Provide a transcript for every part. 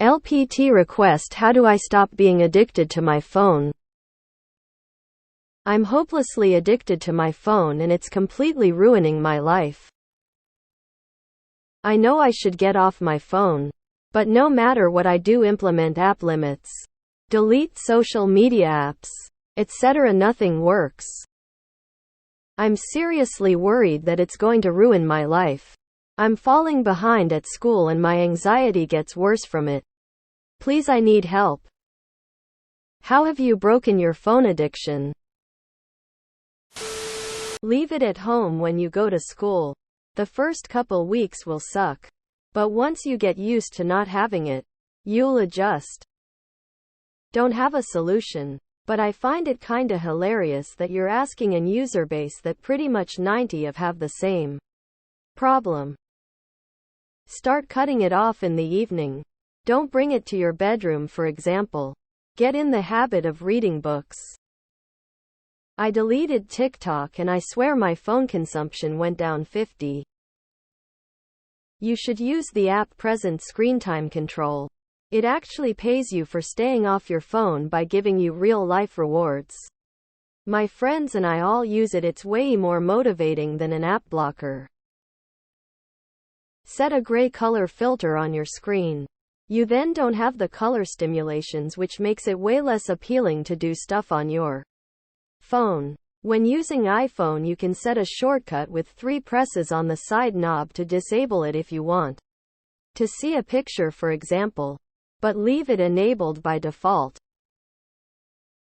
LPT Request. How do I stop being addicted to my phone? I'm hopelessly addicted to my phone and it's completely ruining my life. I know I should get off my phone, but no matter what I do, implement app limits, delete social media apps, etc., nothing works. I'm seriously worried that it's going to ruin my life. I'm falling behind at school and my anxiety gets worse from it. Please, I need help. How have you broken your phone addiction? Leave it at home when you go to school. The first couple weeks will suck. But once you get used to not having it, you'll adjust. Don't have a solution, but I find it kinda hilarious that you're asking an user base that pretty much 90 of have the same problem. Start cutting it off in the evening. Don't bring it to your bedroom, for example. Get in the habit of reading books. I deleted TikTok and I swear my phone consumption went down 50. You should use the app Present Screen Time Control. It actually pays you for staying off your phone by giving you real-life rewards. My friends and I all use it. It's way more motivating than an app blocker. Set a gray color filter on your screen. You then don't have the color stimulations, which makes it way less appealing to do stuff on your phone. When using iPhone, you can set a shortcut with 3 presses on the side knob to disable it if you want to see a picture, for example, but leave it enabled by default.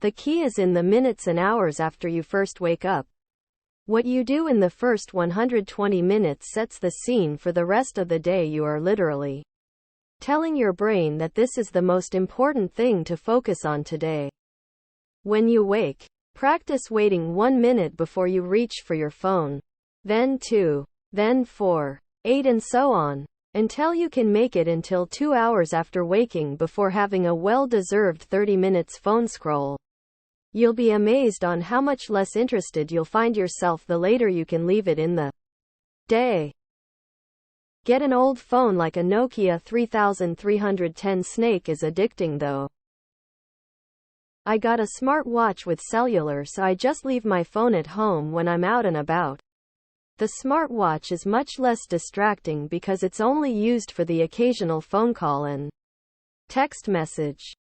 The key is in the minutes and hours after you first wake up. What you do in the first 120 minutes sets the scene for the rest of the day. You are literally telling your brain that this is the most important thing to focus on today. When you wake, practice waiting 1 minute before you reach for your phone, then 2, then 4, 8, and so on, until you can make it until 2 hours after waking before having a well-deserved 30 minutes phone scroll. You'll be amazed on how much less interested you'll find yourself the later you can leave it in the day. Get an old phone like a Nokia 3310. Snake is addicting though. I got a smartwatch with cellular, so I just leave my phone at home when I'm out and about. The smartwatch is much less distracting because it's only used for the occasional phone call and text message.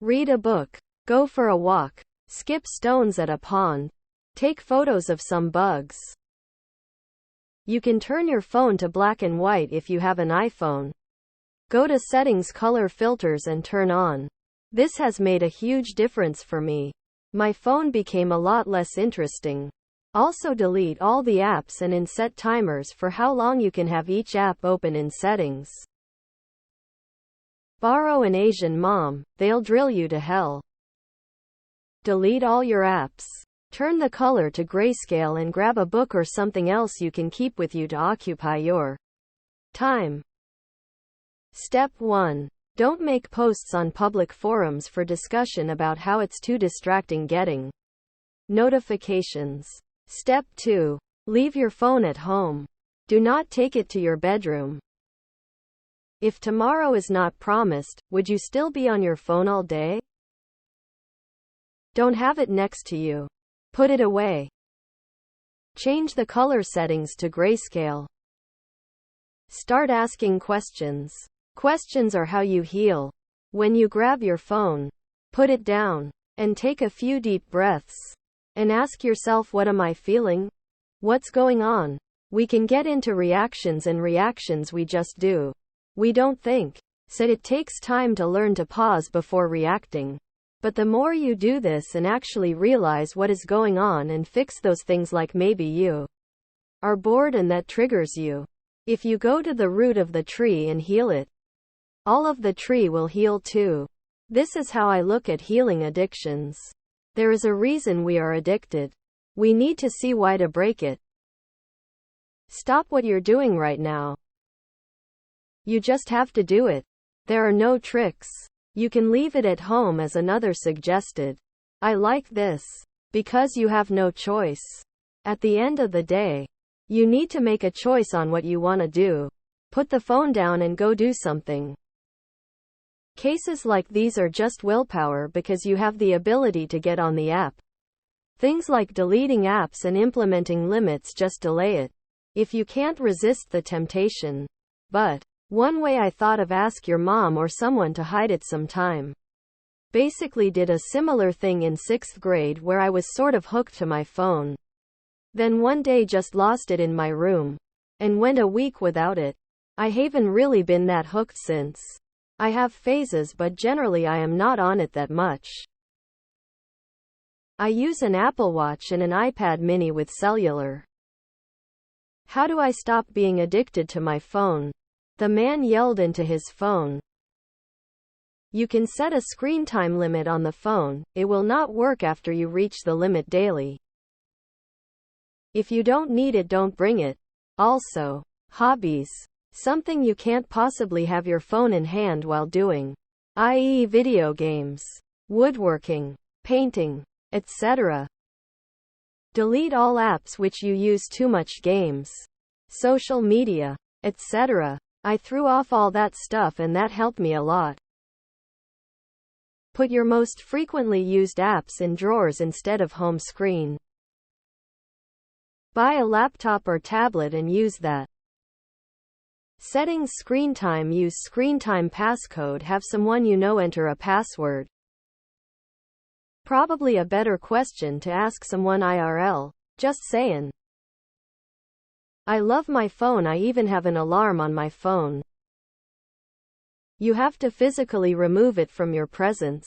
Read a book. Go for a walk. Skip stones at a pond. Take photos of some bugs. You can turn your phone to black and white if you have an iPhone. Go to Settings, Color Filters, and turn on. This has made a huge difference for me. My phone became a lot less interesting. Also, delete all the apps and set timers for how long you can have each app open in settings. Borrow an Asian mom, they'll drill you to hell. Delete all your apps. Turn the color to grayscale and grab a book or something else you can keep with you to occupy your time. Step 1. Don't make posts on public forums for discussion about how it's too distracting getting notifications. Step 2. Leave your phone at home. Do not take it to your bedroom. If tomorrow is not promised, would you still be on your phone all day? Don't have it next to you. Put it away. Change the color settings to grayscale. Start asking questions. Questions are how you heal. When you grab your phone, put it down, and take a few deep breaths. And ask yourself, what am I feeling? What's going on? We can get into reactions, and reactions we just do. We don't think. So it takes time to learn to pause before reacting. But the more you do this and actually realize what is going on and fix those things, like maybe you are bored and that triggers you. If you go to the root of the tree and heal it, all of the tree will heal too. This is how I look at healing addictions. There is a reason we are addicted. We need to see why to break it. Stop what you're doing right now. You just have to do it. There are no tricks. You can leave it at home, as another suggested. I like this. Because you have no choice. At the end of the day, you need to make a choice on what you want to do. Put the phone down and go do something. Cases like these are just willpower because you have the ability to get on the app. Things like deleting apps and implementing limits just delay it, if you can't resist the temptation. But one way I thought of: ask your mom or someone to hide it some time. Basically did a similar thing in 6th grade where I was sort of hooked to my phone. Then one day just lost it in my room. And went a week without it. I haven't really been that hooked since. I have phases, but generally I am not on it that much. I use an Apple Watch and an iPad mini with cellular. How do I stop being addicted to my phone? The man yelled into his phone. You can set a screen time limit on the phone. It will not work after you reach the limit daily. If you don't need it, don't bring it. Also, hobbies. Something you can't possibly have your phone in hand while doing, i.e., video games, woodworking, painting, etc. Delete all apps which you use too much: games, social media, etc. I threw off all that stuff and that helped me a lot. Put your most frequently used apps in drawers instead of home screen. Buy a laptop or tablet and use that. Settings: screen time. Use screen time passcode. Have someone you know enter a password. Probably a better question to ask someone IRL. Just saying. I love my phone. I even have an alarm on my phone. You have to physically remove it from your presence.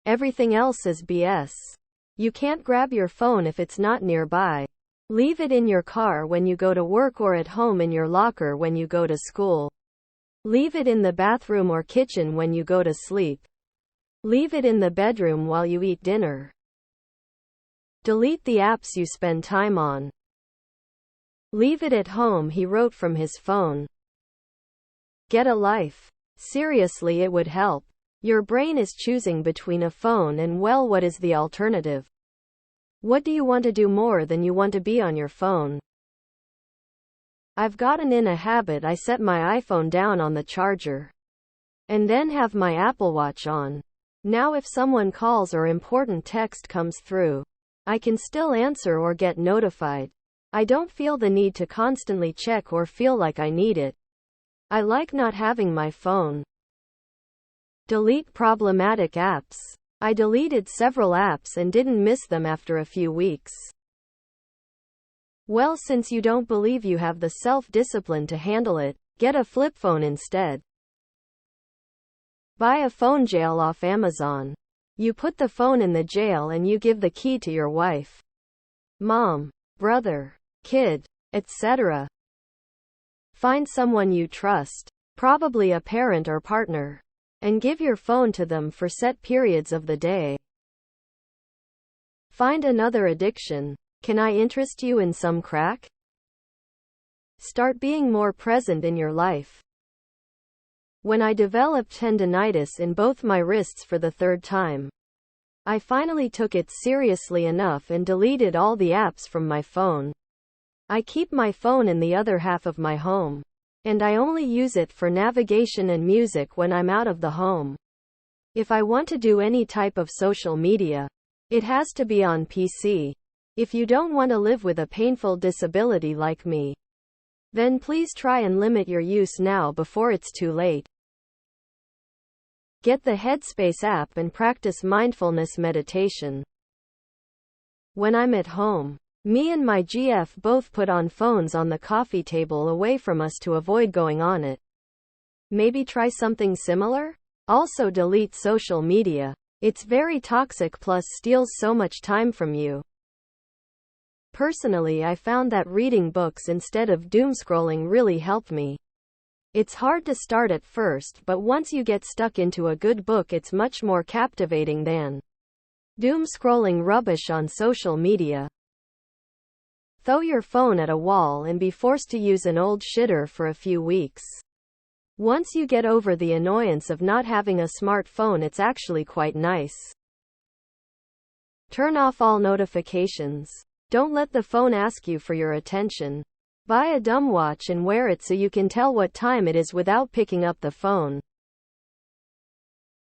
Everything else is BS. You can't grab your phone if it's not nearby. Leave it in your car when you go to work or at home in your locker when you go to school. Leave it in the bathroom or kitchen when you go to sleep. Leave it in the bedroom while you eat dinner. Delete the apps you spend time on. Leave it at home. He wrote from his phone. Get a life. Seriously, it would help. Your brain is choosing between a phone and, well, what is the alternative? What do you want to do more than you want to be on your phone? I've gotten in a habit. I set my iPhone down on the charger and then have my Apple Watch on. Now if someone calls or important text comes through, I can still answer or get notified. I don't feel the need to constantly check or feel like I need it. I like not having my phone. Delete problematic apps. I deleted several apps and didn't miss them after a few weeks. Well, since you don't believe you have the self-discipline to handle it, get a flip phone instead. Buy a phone jail off Amazon. You put the phone in the jail and you give the key to your wife, mom, brother, kid, etc. Find someone you trust, probably a parent or partner, and give your phone to them for set periods of the day. Find another addiction. Can I interest you in some crack? Start being more present in your life. When I developed tendinitis in both my wrists for the 3rd time, I finally took it seriously enough and deleted all the apps from my phone. I keep my phone in the other half of my home, and I only use it for navigation and music when I'm out of the home. If I want to do any type of social media, it has to be on PC. If you don't want to live with a painful disability like me, then please try and limit your use now before it's too late. Get the Headspace app and practice mindfulness meditation. When I'm at home, me and my GF both put on phones on the coffee table away from us to avoid going on it. Maybe try something similar? Also delete social media. It's very toxic plus steals so much time from you. Personally, I found that reading books instead of doomscrolling really helped me. It's hard to start at first, but once you get stuck into a good book, it's much more captivating than doom-scrolling rubbish on social media. Throw your phone at a wall and be forced to use an old shitter for a few weeks. Once you get over the annoyance of not having a smartphone, it's actually quite nice. Turn off all notifications. Don't let the phone ask you for your attention. Buy a dumb watch and wear it so you can tell what time it is without picking up the phone.